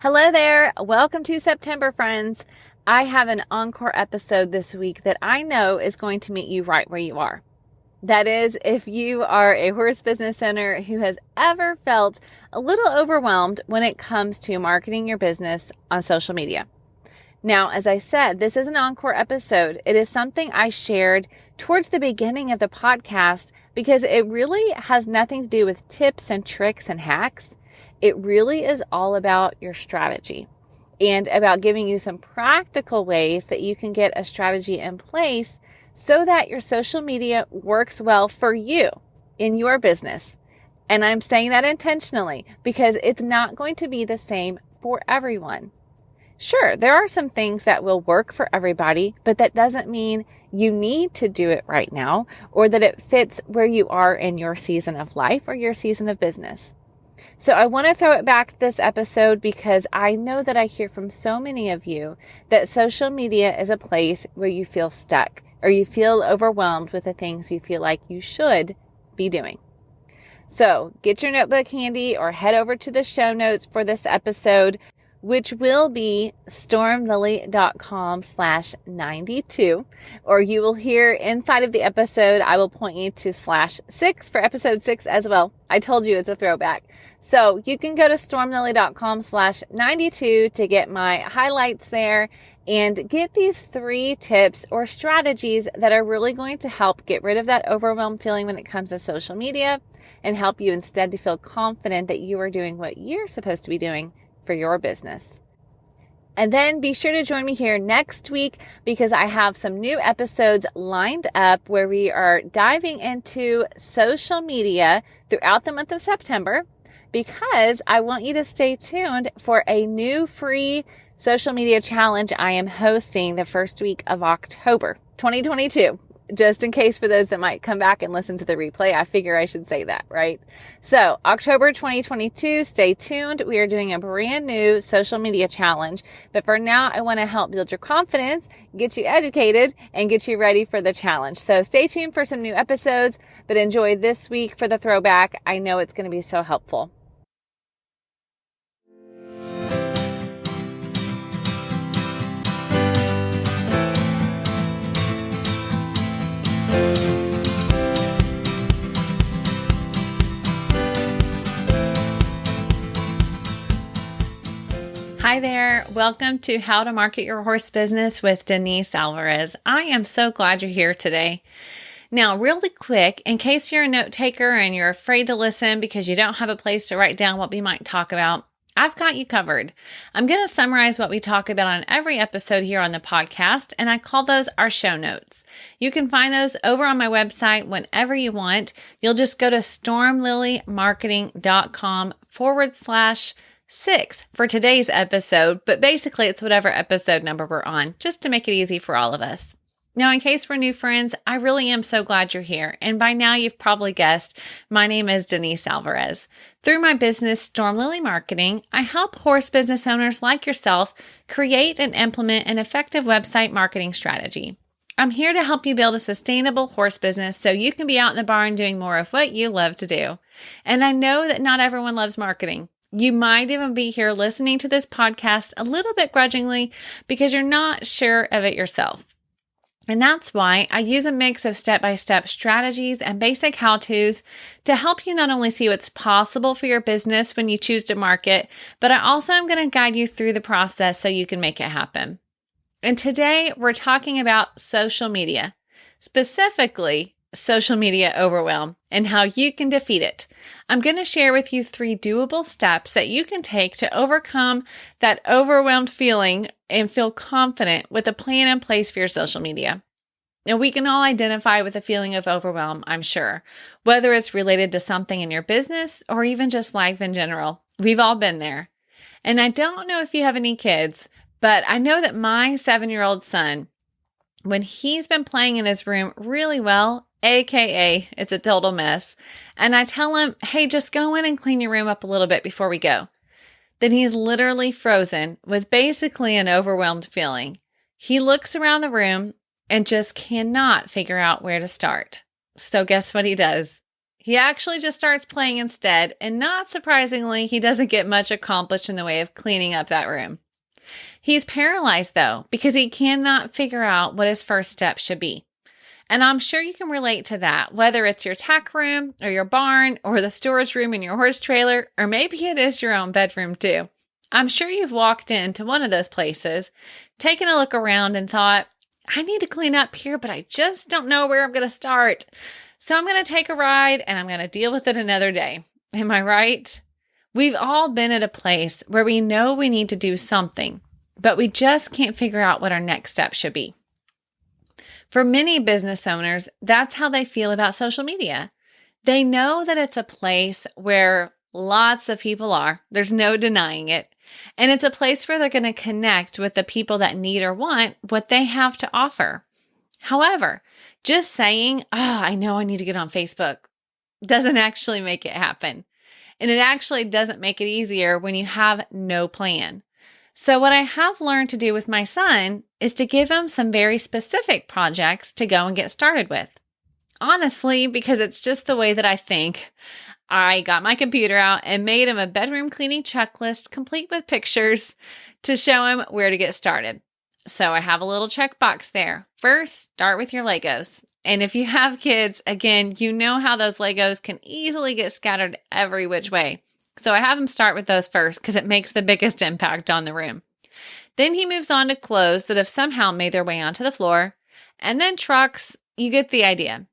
Hello there. Welcome to September, friends. I have an encore episode this week that I know is going to meet you right where you are. That is, if you are a horse business owner who has ever felt a little overwhelmed when it comes to marketing your business on social media. Now, as I said, this is an encore episode. It is something I shared towards the beginning of the podcast because it really has nothing to do with tips and tricks and hacks. It really is all about your strategy and about giving you some practical ways that you can get a strategy in place so that your social media works well for you in your business. And I'm saying that intentionally because it's not going to be the same for everyone. Sure, there are some things that will work for everybody, but that doesn't mean you need to do it right now or that it fits where you are in your season of life or your season of business. So I want to throw it back this episode because I know that I hear from so many of you that social media is a place where you feel stuck or you feel overwhelmed with the things you feel like you should be doing. So get your notebook handy or head over to the show notes for this episode, which will be stormlily.com/92, or you will hear inside of the episode, I will point you to /6 for episode 6 as well. I told you it's a throwback. So you can go to stormlily.com/92 to get my highlights there and get these 3 tips or strategies that are really going to help get rid of that overwhelmed feeling when it comes to social media and help you instead to feel confident that you are doing what you're supposed to be doing for your business. And then be sure to join me here next week because I have some new episodes lined up where we are diving into social media throughout the month of September because I want you to stay tuned for a new free social media challenge I am hosting the first week of October 2022. Just in case for those that might come back and listen to the replay, I figure I should say that, right? So October 2022, stay tuned. We are doing a brand new social media challenge. But for now, I want to help build your confidence, get you educated, and get you ready for the challenge. So stay tuned for some new episodes, but enjoy this week for the throwback. I know it's going to be so helpful. Hi there. Welcome to How to Market Your Horse Business with Denise Alvarez. I am so glad you're here today. Now, really quick, in case you're a note taker and you're afraid to listen because you don't have a place to write down what we might talk about, I've got you covered. I'm going to summarize what we talk about on every episode here on the podcast, and I call those our show notes. You can find those over on my website whenever you want. You'll just go to stormlilymarketing.com/6 for today's episode, but basically it's whatever episode number we're on, just to make it easy for all of us. Now, in case we're new friends, I really am so glad you're here. And by now you've probably guessed, my name is Denise Alvarez. Through my business, Storm Lily Marketing, I help horse business owners like yourself create and implement an effective website marketing strategy. I'm here to help you build a sustainable horse business so you can be out in the barn doing more of what you love to do. And I know that not everyone loves marketing. You might even be here listening to this podcast a little bit grudgingly because you're not sure of it yourself. And that's why I use a mix of step-by-step strategies and basic how-tos to help you not only see what's possible for your business when you choose to market, but I also am going to guide you through the process so you can make it happen. And today we're talking about social media, specifically social media overwhelm and how you can defeat it. I'm going to share with you 3 doable steps that you can take to overcome that overwhelmed feeling and feel confident with a plan in place for your social media. Now, we can all identify with a feeling of overwhelm, I'm sure, whether it's related to something in your business or even just life in general. We've all been there. And I don't know if you have any kids, but I know that my 7-year-old son, when he's been playing in his room really well, AKA it's a total mess, and I tell him, hey, just go in and clean your room up a little bit before we go, then he's literally frozen with basically an overwhelmed feeling. He looks around the room and just cannot figure out where to start. So guess what he does? He actually just starts playing instead, and not surprisingly, he doesn't get much accomplished in the way of cleaning up that room. He's paralyzed though, because he cannot figure out what his first step should be. And I'm sure you can relate to that, whether it's your tack room or your barn or the storage room in your horse trailer, or maybe it is your own bedroom too. I'm sure you've walked into one of those places, taken a look around and thought, I need to clean up here, but I just don't know where I'm going to start. So I'm going to take a ride and I'm going to deal with it another day. Am I right? We've all been at a place where we know we need to do something, but we just can't figure out what our next step should be. For many business owners, that's how they feel about social media. They know that it's a place where lots of people are. There's no denying it. And it's a place where they're going to connect with the people that need or want what they have to offer. However, just saying, I know I need to get on Facebook doesn't actually make it happen. And it actually doesn't make it easier when you have no plan. So what I have learned to do with my son is to give him some very specific projects to go and get started with. Honestly, because it's just the way that I think. I got my computer out and made him a bedroom cleaning checklist complete with pictures to show him where to get started. So I have a little checkbox there. First, start with your Legos. And if you have kids, again, you know how those Legos can easily get scattered every which way. So I have him start with those first because it makes the biggest impact on the room. Then he moves on to clothes that have somehow made their way onto the floor. And then trucks, you get the idea.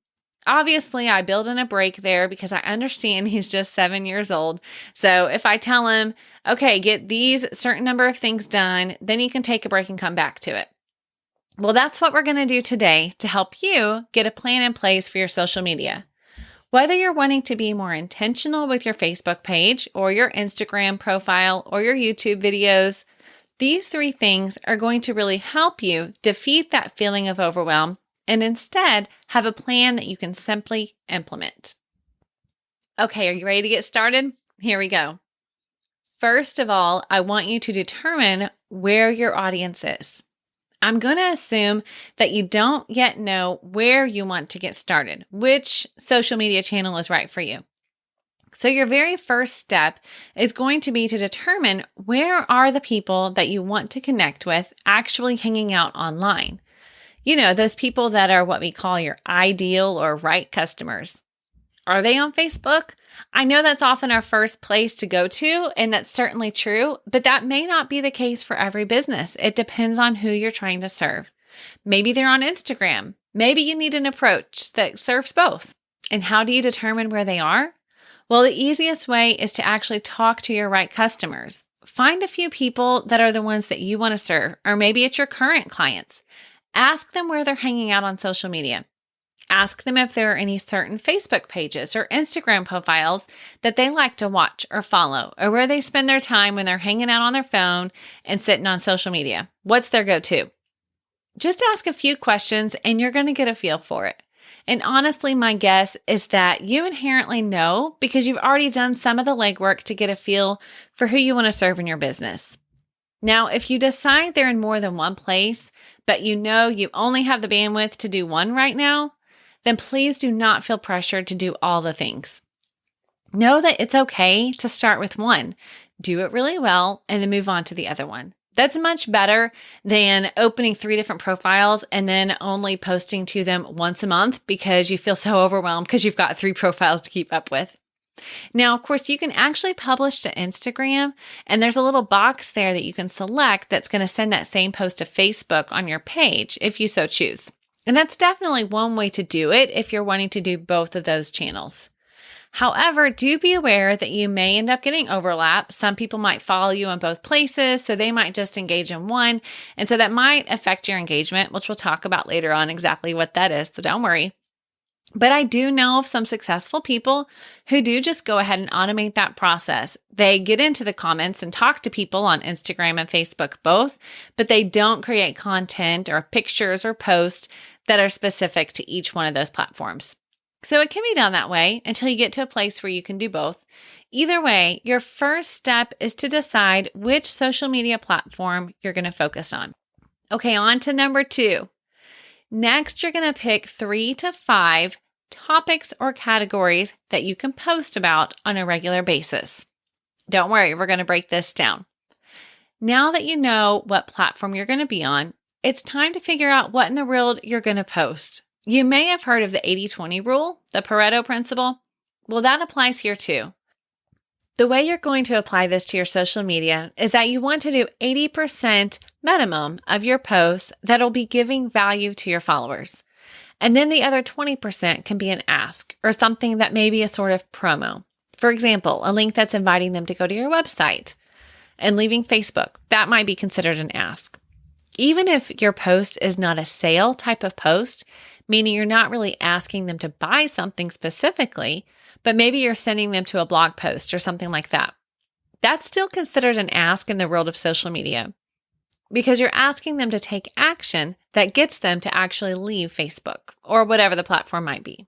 Obviously, I build in a break there because I understand he's just 7 years old. So if I tell him, okay, get these certain number of things done, then you can take a break and come back to it. Well, that's what we're going to do today to help you get a plan in place for your social media. Whether you're wanting to be more intentional with your Facebook page or your Instagram profile or your YouTube videos, these 3 things are going to really help you defeat that feeling of overwhelm and instead have a plan that you can simply implement. Okay, are you ready to get started? Here we go. First of all, I want you to determine where your audience is. I'm going to assume that you don't yet know where you want to get started, which social media channel is right for you. So your very first step is going to be to determine where are the people that you want to connect with actually hanging out online. You know, those people that are what we call your ideal or right customers. Are they on Facebook? I know that's often our first place to go to, and that's certainly true, but that may not be the case for every business. It depends on who you're trying to serve. Maybe they're on Instagram. Maybe you need an approach that serves both. And how do you determine where they are? Well, the easiest way is to actually talk to your right customers. Find a few people that are the ones that you want to serve, or maybe it's your current clients. Ask them where they're hanging out on social media. Ask them if there are any certain Facebook pages or Instagram profiles that they like to watch or follow, or where they spend their time when they're hanging out on their phone and sitting on social media. What's their go-to? Just ask a few questions and you're going to get a feel for it. And honestly, my guess is that you inherently know because you've already done some of the legwork to get a feel for who you want to serve in your business. Now, if you decide they're in more than one place, but you know you only have the bandwidth to do one right now, then please do not feel pressured to do all the things. Know that it's okay to start with one, do it really well, and then move on to the other one. That's much better than opening 3 different profiles and then only posting to them once a month because you feel so overwhelmed because you've got 3 profiles to keep up with. Now, of course, you can actually publish to Instagram, and there's a little box there that you can select that's going to send that same post to Facebook on your page if you so choose. And that's definitely one way to do it if you're wanting to do both of those channels. However, do be aware that you may end up getting overlap. Some people might follow you in both places, so they might just engage in one. And so that might affect your engagement, which we'll talk about later on exactly what that is, so don't worry. But I do know of some successful people who do just go ahead and automate that process. They get into the comments and talk to people on Instagram and Facebook both, but they don't create content or pictures or posts that are specific to each one of those platforms. So it can be done that way until you get to a place where you can do both. Either way, your first step is to decide which social media platform you're going to focus on. Okay, on to number 2. Next, you're going to pick 3 to 5 topics or categories that you can post about on a regular basis. Don't worry, we're going to break this down. Now that you know what platform you're going to be on, it's time to figure out what in the world you're going to post. You may have heard of the 80-20 rule, the Pareto principle. Well, that applies here too. The way you're going to apply this to your social media is that you want to do 80% minimum of your posts that'll be giving value to your followers. And then the other 20% can be an ask or something that may be a sort of promo. For example, a link that's inviting them to go to your website and leaving Facebook. That might be considered an ask. Even if your post is not a sale type of post, meaning you're not really asking them to buy something specifically, but maybe you're sending them to a blog post or something like that. That's still considered an ask in the world of social media because you're asking them to take action that gets them to actually leave Facebook or whatever the platform might be.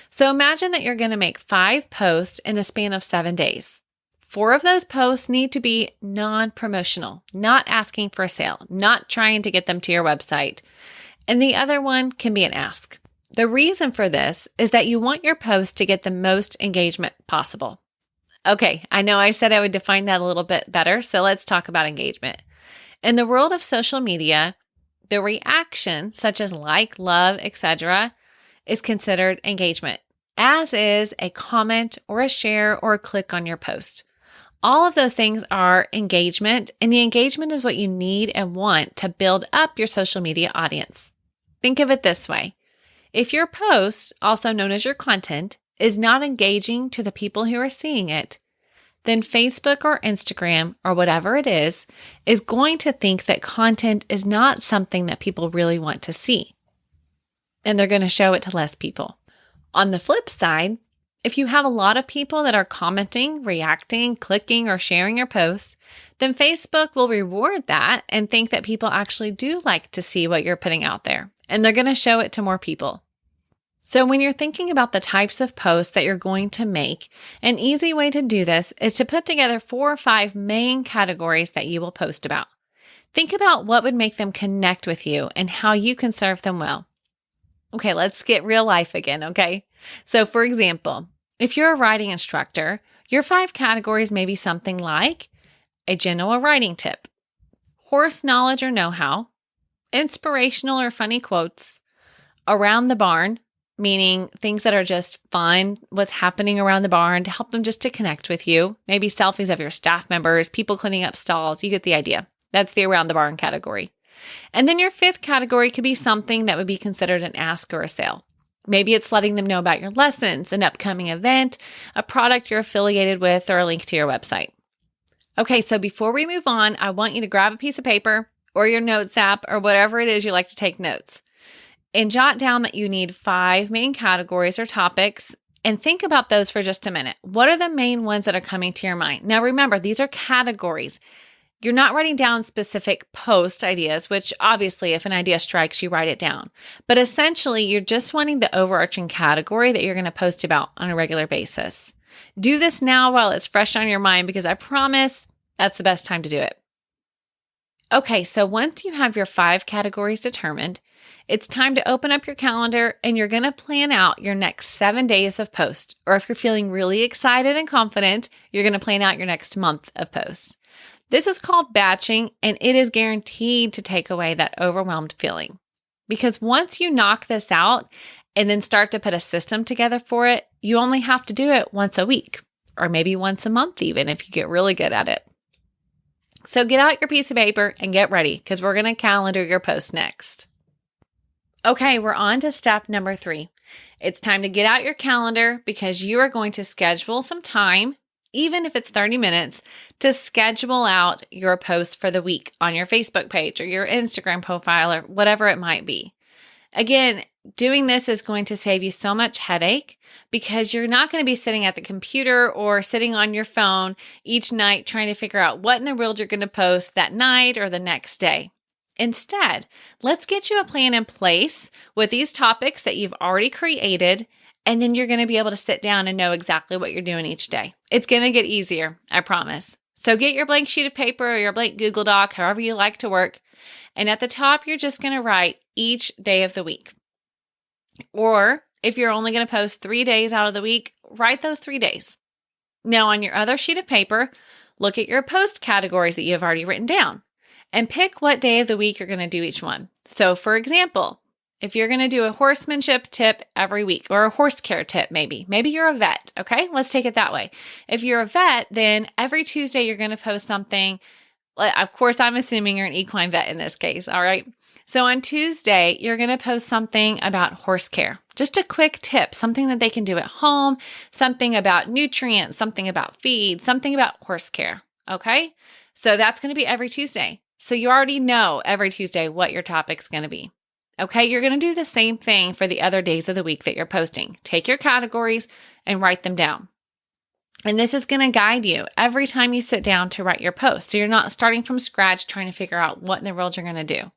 So imagine that you're going to make 5 posts in the span of 7 days. 4 of those posts need to be non-promotional, not asking for a sale, not trying to get them to your website. And the other one can be an ask. The reason for this is that you want your post to get the most engagement possible. Okay, I know I said I would define that a little bit better, so let's talk about engagement. In the world of social media, the reaction, such as like, love, etc., is considered engagement, as is a comment or a share or a click on your post. All of those things are engagement, and the engagement is what you need and want to build up your social media audience. Think of it this way. If your post, also known as your content, is not engaging to the people who are seeing it, then Facebook or Instagram or whatever it is going to think that content is not something that people really want to see. And they're going to show it to less people. On the flip side, if you have a lot of people that are commenting, reacting, clicking, or sharing your posts, then Facebook will reward that and think that people actually do like to see what you're putting out there. And they're going to show it to more people. So when you're thinking about the types of posts that you're going to make, an easy way to do this is to put together 4 or 5 main categories that you will post about. Think about what would make them connect with you and how you can serve them well. Okay, let's get real life again, okay? So for example, if you're a writing instructor, your 5 categories may be something like a general writing tip, horse knowledge or know-how, inspirational or funny quotes, around the barn, meaning things that are just fun, what's happening around the barn to help them just to connect with you, maybe selfies of your staff members, people cleaning up stalls, you get the idea. That's the around the barn category. And then your 5th category could be something that would be considered an ask or a sale. Maybe it's letting them know about your lessons, an upcoming event, a product you're affiliated with, or a link to your website. Okay, so before we move on, I want you to grab a piece of paper or your notes app or whatever it is you like to take notes and jot down that you need 5 main categories or topics and think about those for just a minute. What are the main ones that are coming to your mind? Now remember, these are categories. You're not writing down specific post ideas, which obviously if an idea strikes, you write it down. But essentially, you're just wanting the overarching category that you're going to post about on a regular basis. Do this now while it's fresh on your mind because I promise that's the best time to do it. Okay, so once you have your 5 categories determined, it's time to open up your calendar and you're going to plan out your next 7 days of post. Or if you're feeling really excited and confident, you're going to plan out your next month of posts. This is called batching, and it is guaranteed to take away that overwhelmed feeling. Because once you knock this out and then start to put a system together for it, you only have to do it once a week, or maybe once a month even if you get really good at it. So get out your piece of paper and get ready because we're going to calendar your post next. Okay, we're on to step number 3. It's time to get out your calendar because you are going to schedule some time, even if it's 30 minutes, to schedule out your post for the week on your Facebook page or your Instagram profile or whatever it might be. Again, doing this is going to save you so much headache because you're not going to be sitting at the computer or sitting on your phone each night trying to figure out what in the world you're going to post that night or the next day. Instead, let's get you a plan in place with these topics that you've already created, and then you're going to be able to sit down and know exactly what you're doing each day. It's going to get easier, I promise. So get your blank sheet of paper or your blank Google Doc, however you like to work. And at the top, you're just going to write each day of the week. Or If you're only going to post 3 days out of the week, write those 3 days. Now, on your other sheet of paper, look at your post categories that you have already written down and pick what day of the week you're going to do each one. So, for example, if you're going to do a horsemanship tip every week or a horse care tip, maybe you're a vet. Okay, let's take it that way. If you're a vet, then every Tuesday you're going to post something. Of course, I'm assuming you're an equine vet in this case. All right. So on Tuesday, you're going to post something about horse care, just a quick tip, something that they can do at home, something about nutrients, something about feed, something about horse care. Okay. So that's going to be every Tuesday. So you already know every Tuesday what your topic's going to be. Okay. You're going to do the same thing for the other days of the week that you're posting. Take your categories and write them down. And this is going to guide you every time you sit down to write your post. So you're not starting from scratch trying to figure out what in the world you're going to do.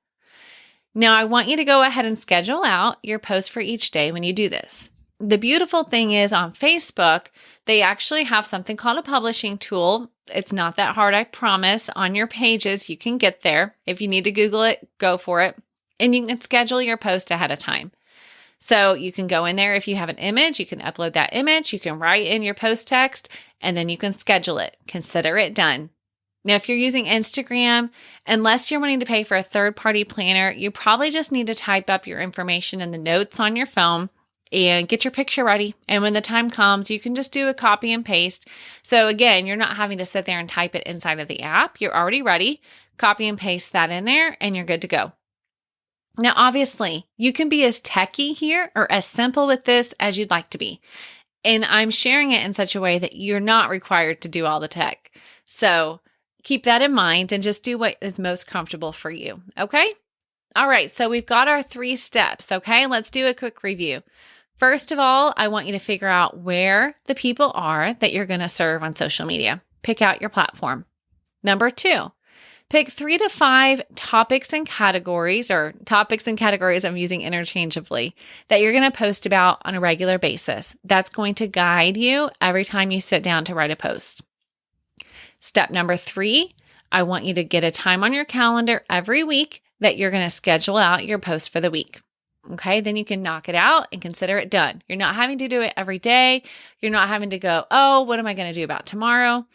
Now, I want you to go ahead and schedule out your post for each day when you do this. The beautiful thing is on Facebook, they actually have something called a publishing tool. It's not that hard, I promise. On your pages, you can get there. If you need to Google it, go for it. And you can schedule your post ahead of time. So you can go in there. If you have an image, you can upload that image. You can write in your post text, and then you can schedule it. Consider it done. Now, if you're using Instagram, unless you're wanting to pay for a third-party planner, you probably just need to type up your information in the notes on your phone and get your picture ready. And when the time comes, you can just do a copy and paste. So again, you're not having to sit there and type it inside of the app. You're already ready. Copy and paste that in there, and you're good to go. Now, obviously, you can be as techy here or as simple with this as you'd like to be. And I'm sharing it in such a way that you're not required to do all the tech. So keep that in mind and just do what is most comfortable for you. Okay? All right. So we've got our 3 steps. Okay. Let's do a quick review. First of all, I want you to figure out where the people are that you're going to serve on social media. Pick out your platform. Number 2, pick 3 to 5 topics and categories I'm using interchangeably that you're going to post about on a regular basis. That's going to guide you every time you sit down to write a post. Step number 3, I want you to get a time on your calendar every week that you're going to schedule out your post for the week. Okay, then you can knock it out and consider it done. You're not having to do it every day. You're not having to go, oh, what am I going to do about tomorrow?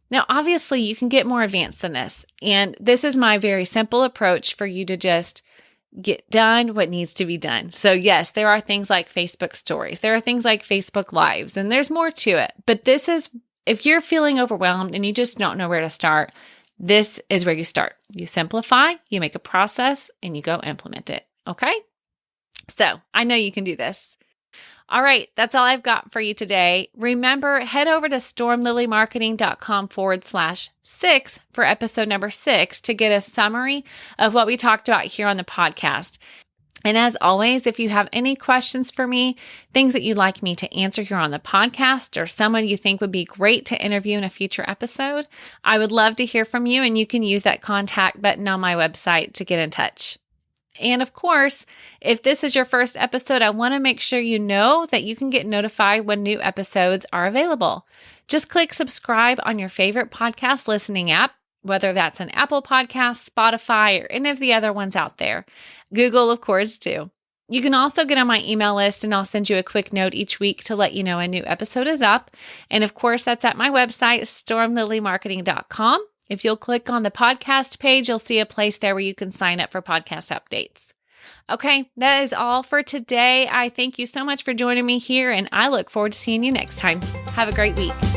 Now, obviously, you can get more advanced than this. And this is my very simple approach for you to just get done what needs to be done. So yes, there are things like Facebook stories. There are things like Facebook Lives, and there's more to it. But this is, if you're feeling overwhelmed and you just don't know where to start, this is where you start. You simplify, you make a process, and you go implement it. Okay? So I know you can do this. All right, that's all I've got for you today. Remember, head over to stormlilymarketing.com/6 for episode number 6 to get a summary of what we talked about here on the podcast. And as always, if you have any questions for me, things that you'd like me to answer here on the podcast, or someone you think would be great to interview in a future episode, I would love to hear from you, and you can use that contact button on my website to get in touch. And of course, if this is your first episode, I want to make sure you know that you can get notified when new episodes are available. Just click subscribe on your favorite podcast listening app, whether that's an Apple Podcast, Spotify, or any of the other ones out there. Google, of course, too. You can also get on my email list, and I'll send you a quick note each week to let you know a new episode is up. And of course, that's at my website, stormlilymarketing.com. If you'll click on the podcast page, you'll see a place there where you can sign up for podcast updates. Okay, that is all for today. I thank you so much for joining me here, and I look forward to seeing you next time. Have a great week.